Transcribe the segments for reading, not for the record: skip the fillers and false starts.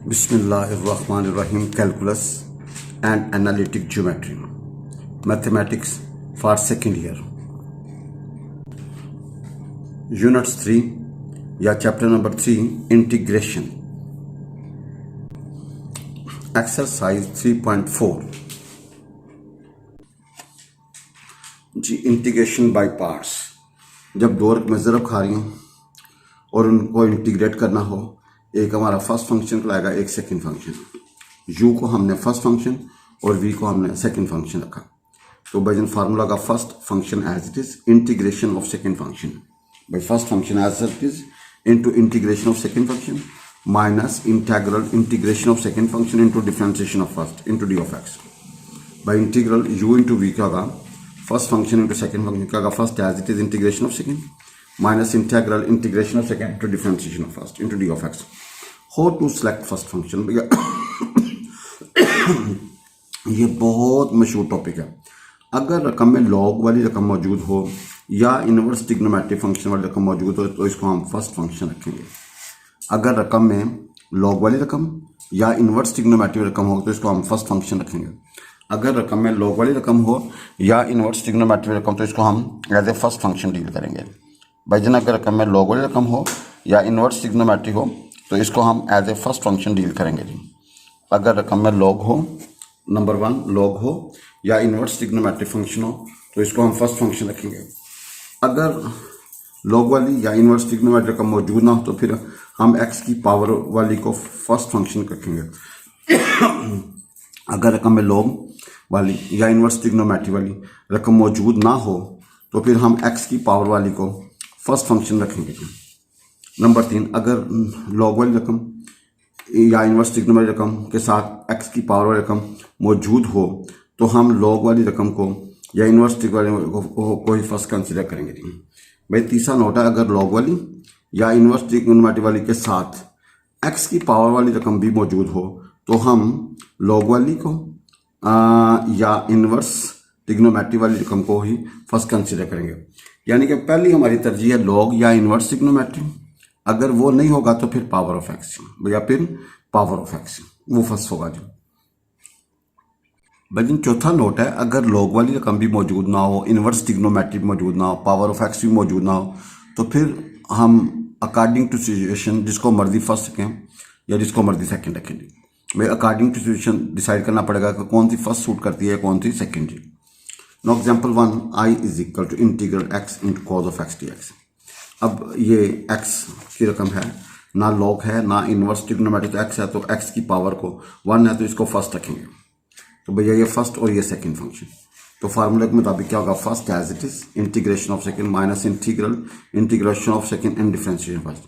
Bismillahirrahmanirrahim. Calculus and Analytic Geometry, Mathematics for second year, Units 3 या Chapter number 3, Integration. Exercise 3.4 जी, integration by parts. जब दो रकमें ज़रब खा रही हैं और उनको इंटीग्रेट करना हो, एक हमारा फर्स्ट फंक्शन कहलाएगा, एक सेकंड फंक्शन. u को हमने फर्स्ट फंक्शन और v को हमने सेकंड फंक्शन रखा. तो बाय फार्मूला का first function as it is integration of second function by first function as it is into integration of second function minus integral integration of second function into differentiation of first into d of x. By integral u into v क्या होगा, first function into second function क्या होगा, first as it is integration of second minus integral integration of second to differentiation of first into d of x. How to select first function? ये बहुत मशहूर topic है. अगर रकम में log वाली रकम मौजूद हो या इनवर्स ट्रिग्नोमेट्रिक फंक्शन वाली रकम मौजूद हो तो इसको हम फर्स्ट फंक्शन रखेंगे. अगर रकम में लॉग वाली रकम या इनवर्स ट्रिग्नोमेट्रिक रकम हो तो इसको हम फर्स्ट फंक्शन रखेंगे. अगर रकम में लॉग वाली रकम हो या इनवर्स ट्रिग्नोमेट्रिक रकम तो इसको हम as a first function deal करेंगे. भाईजान अगर रकम में लॉग वाली रकम हो या इनवर्स ट्रिग्नोमेट्रिक हो तो इसको हम as a first function deal करेंगे जी. अगर रकम में लॉग हो, नंबर 1 लॉग हो या इनवर्स ट्रिग्नोमेट्रिक फंक्शन हो तो इसको हम फर्स्ट फंक्शन रखेंगे. अगर लॉग वाली या इनवर्स ट्रिग्नोमेट्रिक रकम मौजूद ना हो तो फिर हम एक्स की पावर वाली को फर्स्ट फंक्शन रखेंगे. अगर रकम में लॉग वाली या इनवर्स ट्रिग्नोमेट्रिक वाली रकम मौजूद ना हो तो फिर हम एक्स की पावर वाली को फर्स्ट फंक्शन रखेंगे. नंबर 3, अगर लॉग वाली रकम या इनवर्स ट्रिग्नोमेट्रिक रकम के साथ एक्स की पावर वाली रकम मौजूद हो तो हम लॉग वाली रकम को या इनवर्स ट्रिग्नोमेट्रिक को ही फर्स्ट कंसिडर करेंगे. भाई तीसरा नोट है, अगर लॉग वाली या इनवर्स ट्रिग्नोमेट्रिक वाली के साथ एक्स की पावर वाली रकम भी मौजूद हो तो हम लॉग वाली को या इनवर्स ट्रिग्नोमेट्रिक वाली रकम को ही फर्स्ट कंसिडर करेंगे. यानी कि पहली हमारी तरजीह है लॉग या इनवर्स ट्रिग्नोमेट्रिक. अगर वो नहीं होगा तो फिर पावर ऑफ एक्स या फिर पावर ऑफ एक्स वो फर्स्ट होगा जी. भाई चौथा नोट है, अगर लॉग वाली रकम भी मौजूद ना हो, इनवर्स ट्रिग्नोमेट्रिक मौजूद ना हो, पावर ऑफ एक्स भी मौजूद ना हो तो फिर हम अकॉर्डिंग टू सिचुएशन जिसको मर्जी फर्स्ट रखें या जिसको मर्जी सेकेंड रखें. भाई अकॉर्डिंग टू सिचुएशन डिसाइड करना पड़ेगा कि कौन सी फर्स्ट सूट करती है कौन सी सेकेंड जी. No example 1, i is equal to integral x into cos of x dx. अब ये x की रकम है, ना लॉग है ना इनवर्स ट्रिग्नोमेट्रिक, तो x है तो x की पावर को 1 है तो इसको फर्स्ट रखेंगे. तो भैया ये फर्स्ट और ये सेकंड फंक्शन. तो फार्मूले के मुताबिक क्या होगा, first as it is integration of second minus integral integration of second and differentiation first.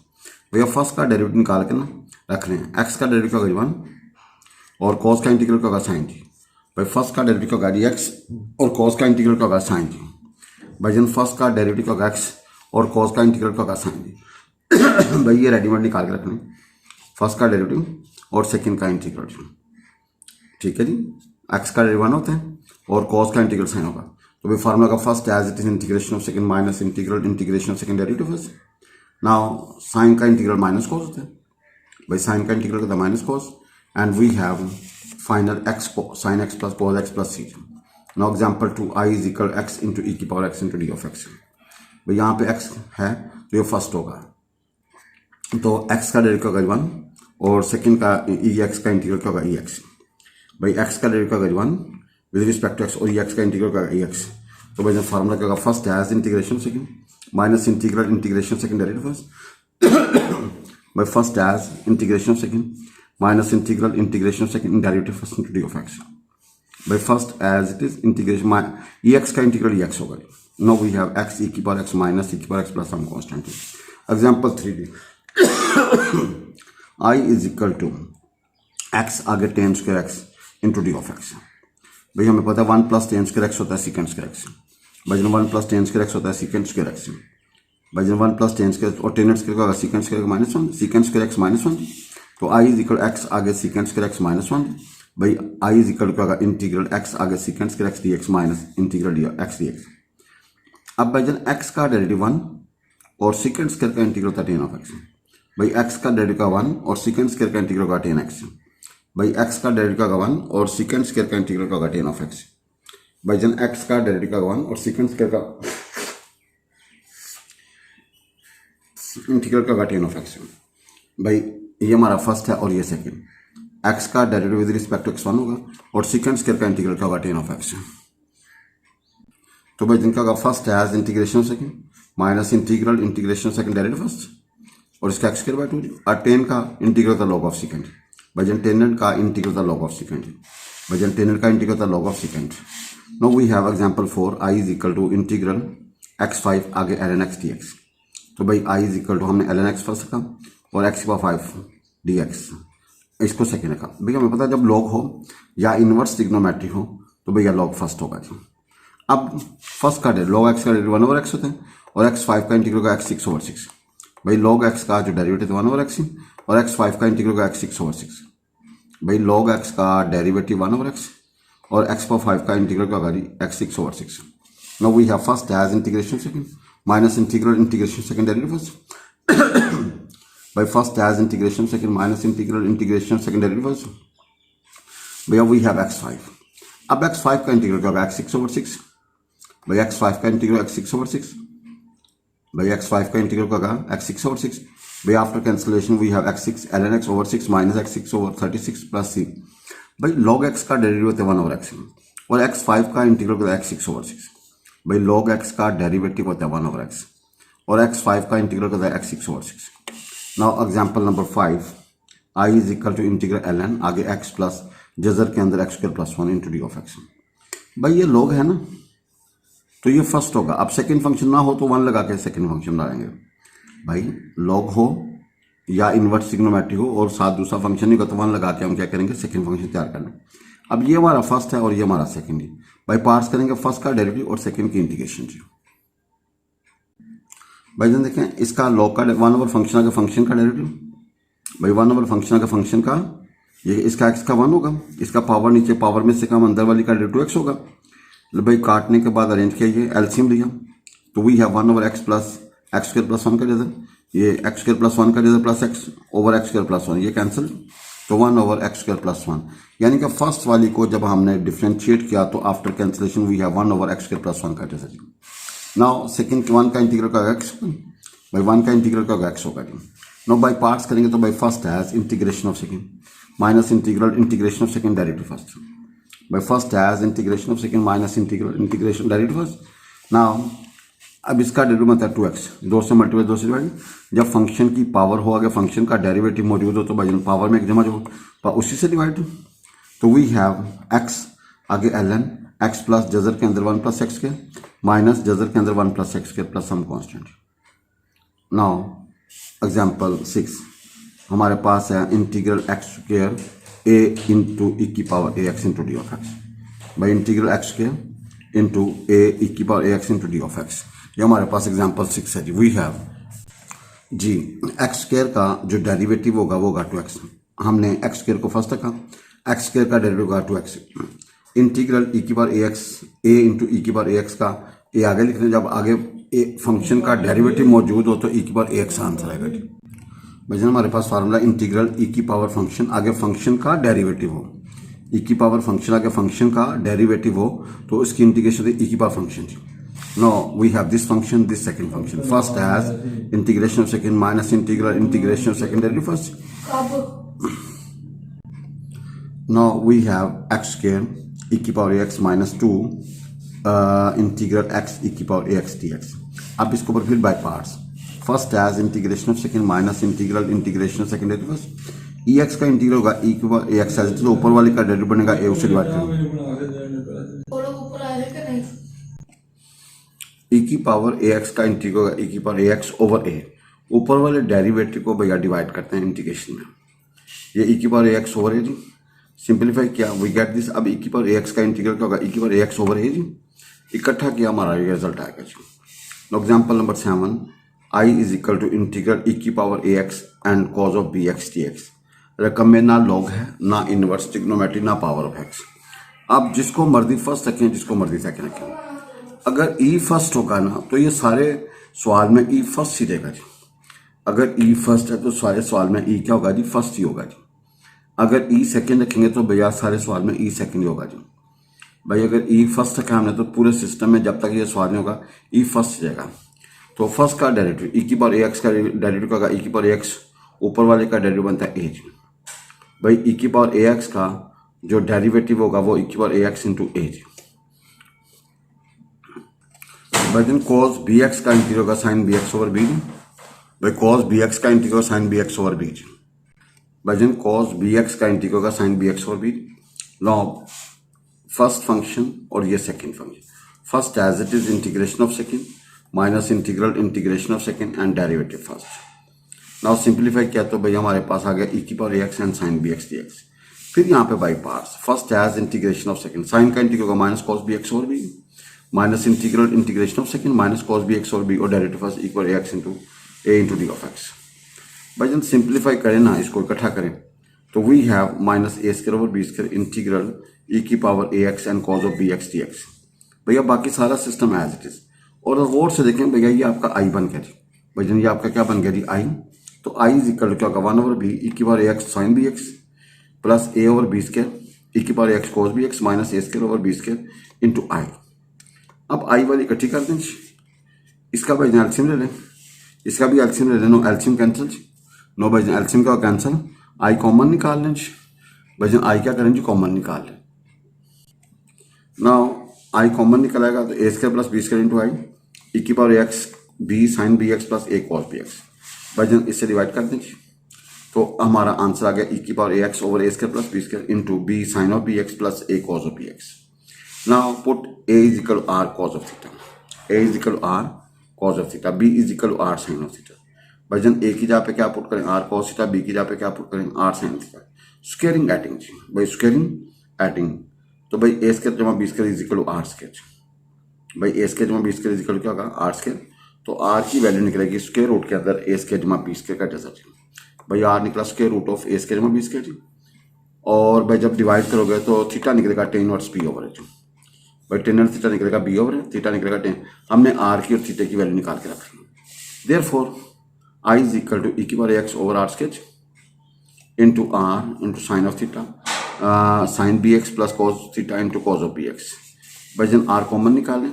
भैया फर्स्ट का डेरिवेटिव निकाल के ना रख रहे हैं. x का डेरिवेटिव होगा 1 और कॉस का इंटीग्रल होगा साइन जी. भाई फर्स्ट का डेरिवेटिव होगा dx और कॉस का इंटीग्रल होगा साइन जी. भाई फर्स्ट का डेरिवेटिव होगा x और कॉस का इंटीग्रल होगा साइन जी. भाई ये रेडीमेड निकाल के रखना, फर्स्ट का डेरिवेटिव और सेकंड का इंटीग्रल. ठीक है जी. x का डेरिवेटिव 1 होता है और कॉस का इंटीग्रल साइन होगा. तो भाई फार्मूला का first as it is integration of second minus integral integration of second derivative first. Now sine का इंटीग्रल माइनस कॉस होता है. भाई साइन का इंटीग्रल होता है minus cos and we have final x sin x plus cos x plus c. Now example 2, i is equal x into e की power x इंटू d of x. भाई यहाँ पे x है तो ये फर्स्ट होगा तो x का डेरिवेटिव होगा 1 और सेकंड का ex का इंटीग्रल क्या होगा ex. भाई x का डेरिवेटिव होगा 1 विद रिस्पेक्ट टू x और ex का इंटीग्रल क्या होगा ex. तो भाई फार्मूला क्या होगा, first as integration second minus integral integration second derivative first. भाई first as integration of second minus integral integration of second derivative first into d of x. By first as it is integration ex का integral ex होगा. Now we have x e की power x minus e की power x plus some constant. Example 3d. I is equal to x आगे tan square x into d of x. भाई हमें पता है 1 plus tan square x होता है secant square x. भाई 1 plus tan square x होता है secant square x. भाई 1 plus tan square और tan square का secant square minus 1 secant square x minus 1. तो i इज इक्वल x आगे सीकेंड स्क्वायर x माइनस 1. भाई i is equal to integral x आगे secant square x dx minus integral x dx. अब भाई x का derivative 1 और secant square का integral होता है tan ऑफ x. भाई एक्स का डेरिवेटिव का 1 और सेकंड स्क्वायर का इंटीग्रल होगा tan x। भाई एक्स का डेरिवेटिव का 1 और सेकंड स्क्वायर का इंटीग्रल होगा tan of x। भाई जन एक्स का डेरिवेटिव का 1 और सेकंड स्क्वायर का इंटीग्रल का होगा tan of x। भाई ये हमारा फर्स्ट है और ये सेकंड। एक्स का derivative with respect to x1 होगा और सेकंड स्क्वायर का इंटीग्रल का होगा tan of x। तो भाई जिनका होगा फर्स्ट है as integration second minus integral integration second derivative first और इसका एक्स स्क्वायर बाय 2 और टेन का इंटीग्रल का log ऑफ सेकंड। भाई टेनेंट का इंटीग्रल का log ऑफ सेकंड। भाई टेनेंट का इंटीग्रल का log of second. Now we have example 4 i is equal to integral x5 आगे ln x dx। तो भाई i इज इक्वल टू हमने ln x फर्स्ट रखा और x का 5 dx इसको सेकंड रखा। भैया हमें पता है जब log हो या इनवर्स ट्रिग्नोमेट्री हो तो भैया log फर्स्ट होगा जी। अब फर्स्ट का log x का डेरिवेटिव 1/x होता है और x5 का इंटीग्रल का x6/6। भाई log x का जो डेरिवेटिव 1/x और x5 का इंटीग्रल का x6/6। भाई log x का डेरिवेटिव 1/x और x/5 का इंटीग्रल का x6/6। Now we have first as integration second minus integral integration second derivative first. भाई first as integration second minus integral integration second derivative first. भैया we have x5। अब x5 का integral का होगा x6/6। भाई x5 का integral x6/6। भाई x5 का इंटीग्रल का होगा x6/6। भाई after cancellation we have x6 ln x/6 minus x6/36 plus c। भाई log x का डेरिवेटिव 1/x और x5 का इंटीग्रल का x6/6। भाई log x का डेरिवेटिव होता है 1/x और x5 का इंटीग्रल होता है x6/6। Now example number 5 i is equal to integral ln आगे x प्लस जजर के अंदर x² + 1 into d of x। भाई ये log है ना तो ये फर्स्ट होगा। अब सेकंड फंक्शन ना हो तो 1 लगा के सेकंड फंक्शन डालेंगे। भाई log हो या इनवर्स ट्रिग्नोमेट्री हो और साथ दूसरा फंक्शन नहीं हो तो 1 लगा के हम क्या करेंगे सेकंड फंक्शन तैयार करना। अब ये हमारा फर्स्ट है और ये हमारा सेकंड है। भाई पार्ट्स करेंगे फर्स्ट का डेरिवेटिव और सेकंड की इंटीग्रेशन जी। भाई जन देखें इसका log का 1 फंक्शन आगे फंक्शन का डेरिवेटिव। भाई 1 फंक्शन आगे फंक्शन का ये इसका x का 1 होगा, इसका पावर नीचे पावर में से कम अंदर वाली का डेरिवेटिव x होगा। भाई काटने के बाद अरेंज किया ये एलसीएम लिया तो we have 1/x plus x² + 1 का जगह ये x² + 1 का जगह प्लस x/x² + 1 ये कैंसिल तो 1/x² + 1 यानी कि फर्स्ट वाली को जब हमने डिफरेंशिएट किया तो after cancellation we have 1/x² + 1 का जगह। नाउ सेकंड 1 का इंटीग्रल का x भाई 1 का इंटीग्रल का x होगा। नाउ बाय पार्ट्स करेंगे तो by first as integration of second minus integral integration of second derivative first. By first has integration of second minus integral integration derivative first. Now अब इसका derivative मतलब 2x 2 से multiply 2 से divide. जब function की power हो आगे function का डेरिवेटिव मौजूद हो तो भाई पावर में एक जमा जो उसी से डिवाइड। तो वी हैव x आगे ln x प्लस जजर के अंदर 1 + x के माइनस जजर के अंदर 1 + x के plus some constant. Now example 6 हमारे पास है integral x² a into e की power ax into d of x. By integral x² into a e की power ax into d of x. ये हमारे पास एग्जांपल 6 है जी। वी हैव जी x² का जो डेरिवेटिव होगा वो होगा 2x। हमने x² को फर्स्ट रखा x² का डेरिवेटिव होगा 2x इंटीग्रल e की power ax a into e की पावर ax का a आगे लिखते हैं। जब आगे फंक्शन का डेरिवेटिव मौजूद हो तो e की पावर ax आंसर आएगा जी। भाई हमारे पास फार्मूला इंटीग्रल e की पावर फंक्शन आगे फंक्शन का डेरिवेटिव हो e की पावर फंक्शन आगे फंक्शन का डेरिवेटिव हो तो इसकी इंटीग्रेशन e की power function. No we have this function this second function first as integration of second minus integral integration of second derivative first. No we have x² e की power ax minus 2 integral x e की power ax dx। अब इसको पर फिर by parts first as integration of second minus integral integration of second derivative first. E x का integral होगा e के बाद ए एक्स तो ऊपर वाले का डेरिवेटिव बनेगा ए उससे डिवाइड करेंगे ई की पावर ए एक्स का इंटीग्रल होगा ई की पावर ए एक्स ओवर ए। ऊपर वाले डेरिवेटिव को भैया डिवाइड करते हैं इंटीग्रेशन में। ये ई की power a x over a जी सिंप्लीफाई किया वी गेट दिस। अब ई की पावर ए एक्स का इंटीग्रल क्या होगा ई की power a x over a जी इकट्ठा किया हमारा रिजल्ट आएगा जी। Example number 7 I is equal to integral e की power ax and cos of bx dx। रकम में ना log है ना इनवर्स ट्रिग्नोमेट्री ना पावर ऑफ x। अब जिसको मर्जी फर्स्ट रखें जिसको मर्जी सेकंड रखें। अगर e फर्स्ट होगा ना तो ये सारे सवाल में e फर्स्ट ही देगा जी। अगर ई फर्स्ट है तो सारे सवाल में ई क्या होगा जी, फर्स्ट ही होगा जी। अगर ई सेकंड रखेंगे तो भैया सारे सवाल में ई सेकंड ही होगा जी। भाई अगर ई फर्स्ट रखा हमने तो पूरे सिस्टम में जब तक ये सवाल नहीं होगा ई फर्स्ट जाएगा। तो फर्स्ट का डेरिवेटिव ई की पावर ए एक्स का डेरिवेटिव होगा ई की पावर ए एक्स, ऊपर वाले का डेरिवेटिव बनता है ए जी। भाई ई की पावर ए एक्स का जो डेरिवेटिव होगा वो ई की power a x into a जी। भाई देन कॉस बी एक्स का इंटीग्रल होगा sine b x over b. भाई कॉस बी एक्स का integral sine b x over b जी। भाई देन कॉस बी एक्स का इंटीग्रल होगा sine b x over b. Now first function और ये second function, first as it is integration of second minus integral integration of second and derivative first. Now simplify किया तो भाई हमारे पास आ गया ई की power a x and sine b x d x. फिर यहाँ पे by parts, first as integration of second, sine का इंटीग्रल होगा minus cos b x over b minus integral integration of second minus cos b x over b और derivative first equal a x into a into d of x. भाई जब simplify करें ना, इसको इकट्ठा करें तो we have minus a square over b square integral e की power a x and cos of b x d x. भैया बाकी सारा सिस्टम एज इट इज। और गौर से देखें भैया ये आपका आई बन गया जी। भाई ये आपका क्या बन गया जी, आई। तो आई इज इक्वल क्या होगा, वन ओवर बी ई की power a x sine b x plus a over b square e की power x cos b x minus a square over b square into I. अब I वाली इकट्ठी कर दें, इसका भाई एल्सियम ले लें, इसका भी एल्सियम ले लें। नो एल्सियम कैंसिल, नो भाई एल्सियम का कैंसिल, आई कॉमन निकाल लें भाई। आई क्या करें जी, कॉमन निकाल लें। नाउ आई कॉमन निकलेगा तो a square plus b square into I e की power x b sine b x plus a cos b x. भाई इससे डिवाइड कर दें तो हमारा आंसर आ गया ई की power a x over a square plus b square into b sine of b x plus a cos of b x. Now put a is equal r cos of theta, a is equal r cos of theta, b is equal r sine of theta. भाई जन ए की जगह पे क्या put करें, are cos theta, B की जगह पे क्या पुट करें, r sine theta. Squaring adding जी, भाई स्क्वायरिंग एटिंग तो भाई ए स्क्वायर जमा b square is equal to r square. भाई ए स्क्वायर जमा बी स्क्वायर इज इक्वल क्या होगा, आर स्क्वायर। तो आर की वैल्यू निकलेगी स्क्वायर रूट के अंदर ए स्क्वायर जमा बी स्क्वायर का डेजर्ट। भाई आर निकला square root of a square जमा बी स्क्वायर जी। और भाई जब डिवाइड करोगे तो थीटा निकलेगा tan inverse b over h. भाई टेन इनवर्स थीटा निकलेगा बी ओवर एच, थीटा निकलेगा टेन। हमने आर की और थीटे की वैल्यू निकाल के रखी है। Therefore I is equal to e की power x over r square into r into sine of theta sine b x plus cos theta into cos of b x. भाई जब आर कॉमन निकालें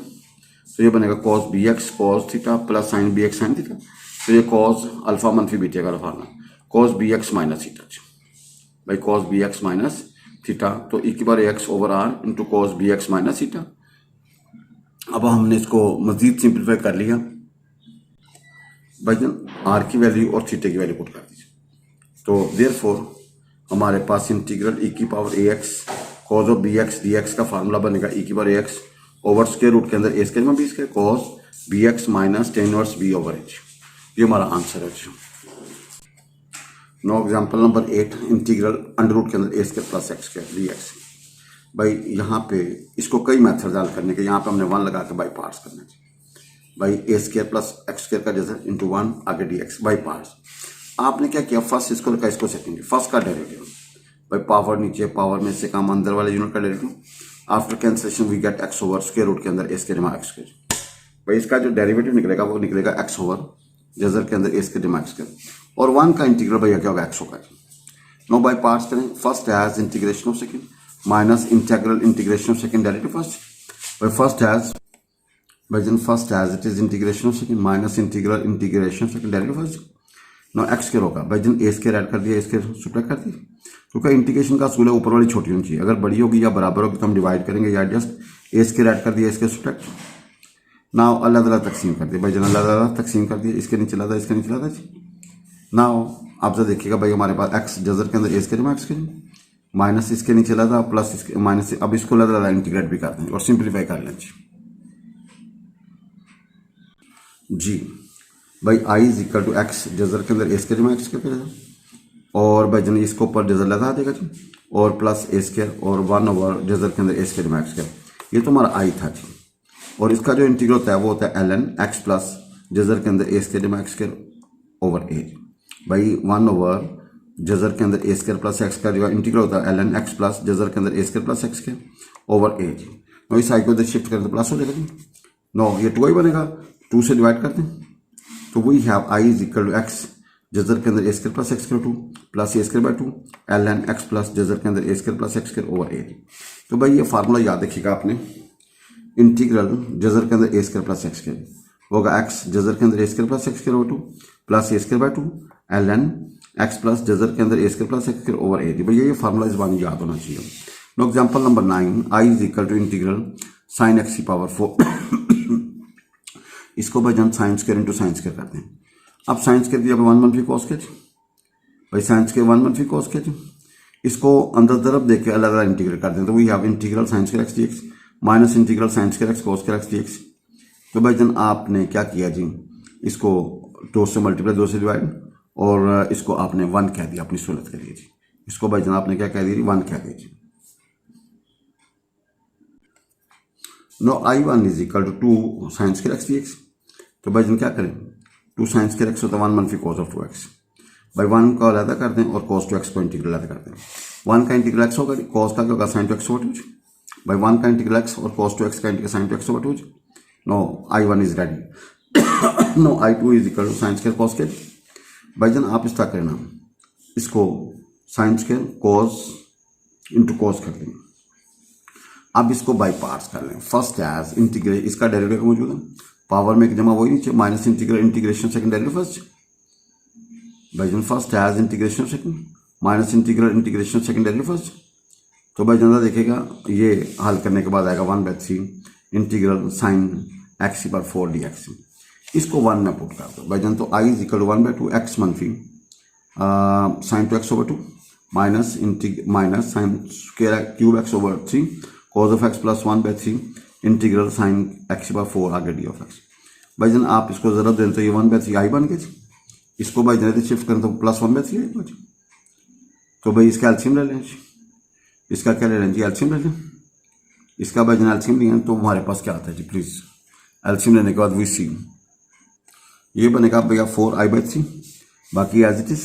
तो ये बनेगा cos b x cos theta plus sine b x sine theta. तो ये cos alpha मनफी beta का formula, cos b x minus theta. भाई cos b x minus theta तो ई की power x over r into cos b x minus theta. अब हमने इसको मजीद सिंप्लीफाई कर लिया। भाई जन आर की वैल्यू और थीटे की वैल्यू पुट कर दीजिए तो देयरफॉर हमारे पास इंटीग्रल ई की power a x cos of b x d x का फार्मूला बनेगा ई की power a x over square root के अंदर ए स्क्वायर में b square cos b x minus tan inverse b over h. ये हमारा answer है। No example number 8 integral under root के अंदर a square plus x square d x. भाई यहाँ पे इसको कई मेथड हल करने के, यहाँ पे हमने 1 लगा के बाई पार्ट्स करना चाहिए। भाई a square plus x square का जैसे इंटू 1 आगे डी एक्स बाई पार्ट्स। आपने क्या किया, फर्स्ट इसको रखा, इसको सेकंड, फर्स्ट का डेरिवेटिव। भाई पावर नीचे, पावर में से काम अंदर वाले यूनिट का derivative. After cancellation we get x over square root के अंदर ए स्क्वायर जमा एक्स स्क्वायर। भाई इसका जो डेरिवेटिव निकलेगा वो निकलेगा एक्स ओवर जजर के अंदर ए स्क्वायर जमा एक्स स्क्वायर और 1 का इंटीग्रल भैया क्या होगा, एक्स होगा। नो बाई पार्ट्स करें, first as integration of second minus integral integration of second derivative first. भाई फर्स्ट एज भाई जन first as it is integration of second minus integral integration of second derivative first. No x square होगा। भाई जन ए square add कर दिया, ए square subtract कर दिया क्योंकि इंटीग्रेशन का असूल है ऊपर वाली छोटी होनी चाहिए। अगर बड़ी होगी या बराबर होगी तो हम डिवाइड करेंगे या जस्ट ए स्क्वायर ऐड कर दिया, ए स्क्वायर सब्ट्रैक्ट। नाउ अल्लाह ताला तकसीम कर दिया। भाई जन अल्लाह ताला तकसीम कर दिया, इसके नीचे लाता, इसके नीचे लाता जी। नाउ आप जरा देखिएगा भाई हमारे पास एक्स जजर के अंदर a square x square minus इसके नीचे लाता प्लस इसके माइनस। अब इसको लाता इंटीग्रेट भी कर दें और सिंप्लीफाई कर लें जी। भाई I is equal to x जजर के अंदर ए स्क्वायर एक्स स्क्वायर और भाई जन इसको ऊपर जजर लगा देगा जी और प्लस ए स्क्वायर और 1 ओवर जजर के अंदर ए स्क्वायर एक्स स्क्वायर। ये तो हमारा आई था जी। और इसका जो इंटीग्रल होता है वो होता है ln एक्स प्लस जजर के अंदर ए स्क्वायर जमा एक्स स्क्वायर ओवर ए। भाई 1 ओवर जजर के अंदर ए स्क्वायर प्लस एक्स का जो इंटीग्रल होता है ln एक्स प्लस जजर के अंदर a square plus x square over a जी। नो इस आई को इधर शिफ्ट करें तो प्लस हो जाएगा जी। नो ये 2 ही बनेगा, 2 से डिवाइड करते हैं तो we have I is equal to x जजर के अंदर a square plus x square 2 plus a square by 2 l n x plus जजर के अंदर a square plus x square over a. तो भाई ये फार्मूला याद रखिएगा आपने, इंटीग्रल जजर के अंदर a square plus x square होगा एक्स जजर के अंदर a square plus x square over 2 plus a square by 2 l n x plus जजर के अंदर a square plus x square over a. भैया ये फार्मूला इस बार याद होना चाहिए। No example number 9, I is equal to integral sine x की पावर 4 इसको भाई जन sine square into sine square करते हैं। अब साइन स्क्वायर की जब 1 मनफी कॉस के भाई साइन स्क्वायर 1 मनफी कॉस के इसको अंदर तरफ देख के अलग अलग इंटीग्रेट करते हैं। तो we have integral sine square x d x minus integral sine square x cos square x d x. तो भाई जन आपने क्या किया जी, इसको 2 से मल्टीप्लाई 2 से डिवाइड और इसको आपने 1 कह दिया अपनी सहूलत के लिए जी। इसको भाई जन आपने क्या कह दिया, 1 कह दिया जी। No I1 is equal to 2 sine square x d x. तो भाई जन क्या करें, 2 साइन स्क्वायर एक्स होता है 1 मनफी कॉस ऑफ 2x। भाई 1 को अलग कर दें और कॉस टू एक्स को इंटीग्रल अलग कर दें। 1 का इंटीग्रल एक्स होगा, कॉस का क्या होगा साइन टू एक्स ओवर 2। भाई 1 का इंटीग्रल एक्स और कॉस टू एक्स का integral sine two x over 2। No I1 is ready. No I2 is equal to sine square cos के। भाई जन आप इस तरह करना, इसको sine square cos into cos कर लें। अब इसको बाई पार्ट्स कर लें। फर्स्ट एज इंटीग्रेट, इसका डेरिवेटिव मौजूद है, पावर में एक जमा वही नीचे minus integral integration second derivative first. भाई जन first as integration second minus integral integration second derivative first. तो भाई जनता देखेगा ये हल करने के बाद आएगा 1/3 इंटीग्रल साइन एक्स पर 4 डी एक्स। इसको 1 में पुट कर दो भाई जन। तो आई इज इक्वल टू 1/2 एक्स मनफी sign two x over 2 minus sine square cube x over 3 cos of x plus 1/3 integral sine x पर 4 आगे डी ऑफ एक्स। भाई जन आप इसको जरूरत दें तो ये 1/3 आई बन गई। इसको भाई जन शिफ्ट करें तो प्लस 1/3 आई बची। तो भाई इसका एल्सियम ले लें, इसका क्या ले लें जी, एल्सियम ले लें। इसका भाई जन एल्सियम लिया तो हमारे पास क्या आता है जी, प्लीज एल्सियम लेने के बाद वी सी ये बनेगा भैया 4i/3 बाकी एज इट इज।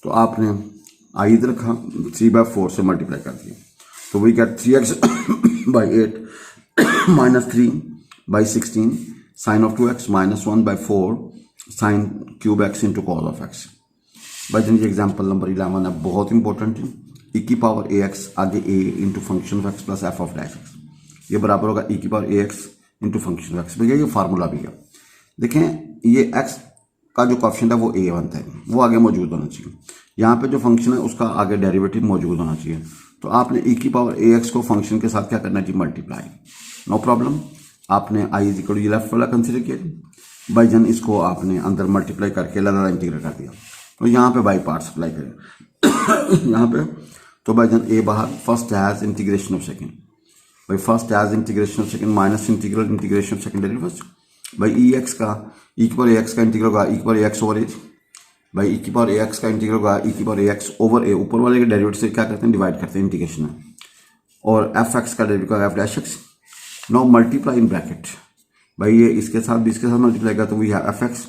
तो आपने आई इधर रखा 3/4 से मल्टीप्लाई कर दिया। तो we get 3x/8 minus 3/16 sine of 2x minus 1/4 sine cube x into cos of x. भाई जन ये एग्जाम्पल नंबर 11 है, बहुत इंपॉर्टेंट है। e की पावर ax आगे a into function of x plus F of dash x, ये बराबर होगा e की power ax into function of x. भैया ये फार्मूला भी है, देखें ये x का जो कॉफिशिएंट है वो a बनता है, वो आगे मौजूद होना चाहिए। यहाँ पे जो फंक्शन है उसका आगे डेरिवेटिव मौजूद होना चाहिए। तो आपने e की पावर ax को फंक्शन के साथ क्या करना है जी, मल्टीप्लाई। No problem. आपने i इज इक्वल ये लेफ्ट वाला कंसिडर किया भाई जन, इसको आपने अंदर मल्टीप्लाई करके अलग अलग इंटीग्रेट कर दिया। तो यहाँ पे बाई पार्ट्स अप्लाई करें यहाँ पे। तो भाई जन ए बाहर, first as integration of second, भाई first as integration of second minus integral integration of second derivative first. भाई ई एक्स का ई की पावर एक्स का इंटीग्रल होगा ई की पावर एक्स ओवर एज। भाई ई की पावर एक्स का इंटीग्रल होगा ई की पावर एक्स ओवर ए, ऊपर वाले के डेरिवेटिव से क्या करते हैं, डिवाइड करते हैं इंटीग्रेशन में। और एफ एक्स का डेरिवेटिव होगा F dash x. Now multiply in bracket, भाई ये इसके साथ भी इसके साथ मल्टीप्लाई करते हुए एफ एक्स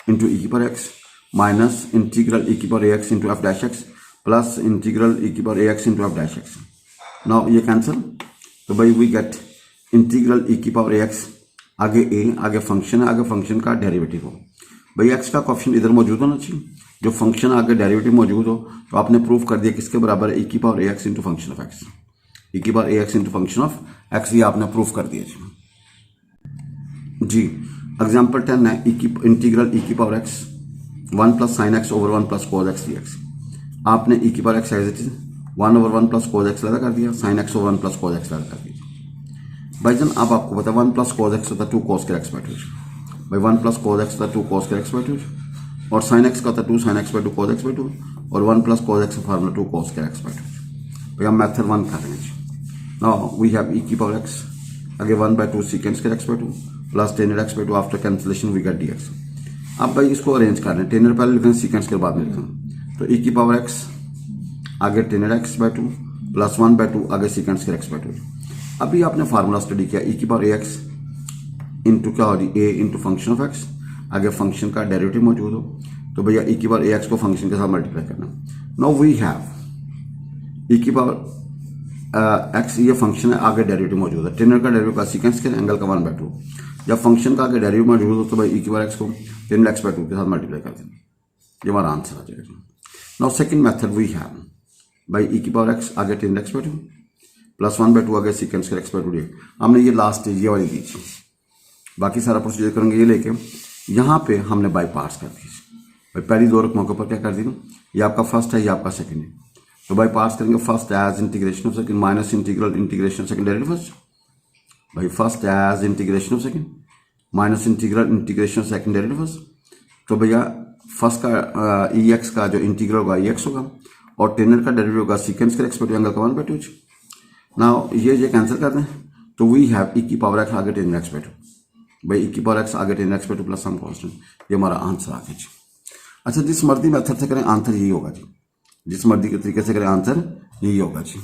इंटू ई की power x minus integral e की power x into f dash x plus integral e की power x into f dash x. Now ये कैंसिल। तो भाई वी गेट इंटीग्रल ई की power x आगे ए आगे function है, आगे फंक्शन का डेरिवेटिव हो। भाई एक्स का कॉफिशिएंट इधर मौजूद होना चाहिए, जो फंक्शन आगे डेरिवेटिव मौजूद हो। तो आपने प्रूफ कर दिया किसके बराबर है, ई की power x into function of x, e की power x into function of x, ये आपने प्रूफ कर दिया जी। एग्जाम्पल 10 है इंटीग्रल ई की power x 1 plus sine x over 1 plus cos x d x. आपने ई की power x as it is 1 over 1 plus cos x लगा कर दिया, sine x over 1 plus cos x लगा कर दिया। भाई जन अब आपको पता है 1 प्लस कॉस एक्स होता है 2 कॉस के एक्स बाय 2। भाई 1 प्लस कॉस एक्स होता है 2 कॉस के एक्स बाय 2 और साइन एक्स का होता है 2 sine x by 2 cos x by 2 और 1 plus cos x formula 2 cos के एक्स बाय 2। भाई हम मेथड 1 कर रहे हैं। नाउ वी हैव ई की पावर एक्स आगे 1/2 secant square x by 2 plus ten x by 2 after cancellation we get dx। अब भाई इसको अरेंज कर रहे हैं, टेनर पहले लिखें सीकेंड के बाद में लिखें। तो ई की पावर एक्स आगे टेनर एक्स बाय 2 प्लस 1/2 आगे सीकेंड स्क्वायर एक्स बाय 2। अभी आपने फार्मूला स्टडी किया ई की पावर एक्स इंटू क्या हो रही ए इंटू फंक्शन ऑफ एक्स, आगे फंक्शन का डेरिवेटिव मौजूद हो। तो भैया ई की पावर एक्स को फंक्शन के साथ मल्टीप्लाई करना। नाउ वी हैव ई की पावर एक्स, ये फंक्शन है आगे डेरिवेटिव मौजूद है, टेनर का डेरिवेटिव का सीकेंड स्क्वायर एंगल का 1/2। जब फंक्शन का आगे डेरिवेटिव मौजूद हो तो भाई ई की पावर एक्स को टेन एक्स बाय 2 के साथ मल्टीप्लाई कर देना। ये हमारा आंसर आ जाएगा। Now second method we have by e की पावर एक्स आगे 10 एक्स बाई 2 प्लस 1/2 आगे सीकेंड स्क्वायर एक्स बाई 2 हमने ये लास्ट ये वाली दी थी। बाकी सारा प्रोसीजर करेंगे ये लेके यहाँ पे हमने बाई पार्ट्स कर दी। भाई पहली दो रकमों के ऊपर क्या कर दी ना, ये आपका फर्स्ट है, ये आपका सेकंड है, तो बाई पार्ट्स करेंगे। First as integration of second minus integral integration second derivative first. भाई first as integration of second minus integral integration second derivative first. तो भैया फर्स्ट का ई एक्स का जो इंटीग्रल होगा ई एक्स होगा और टेनर का डेरिवेटिव होगा सीकेंड स्क्वायर एक्स बाई 2 एंगल का 1/2। नाउ ये कैंसिल कर दें तो वी हैव ई की पावर एक्स आगे 10 एक्स बाई 2 भाई ई की पावर एक्स आगे 10 एक्स बाई 2 प्लस सम कांस्टेंट, ये हमारा आंसर आ गया जी। अच्छा जिस मर्जी मेथड से करें आंसर यही होगा जी, जिस मर्जी के तरीके से करें आंसर यही होगा जी।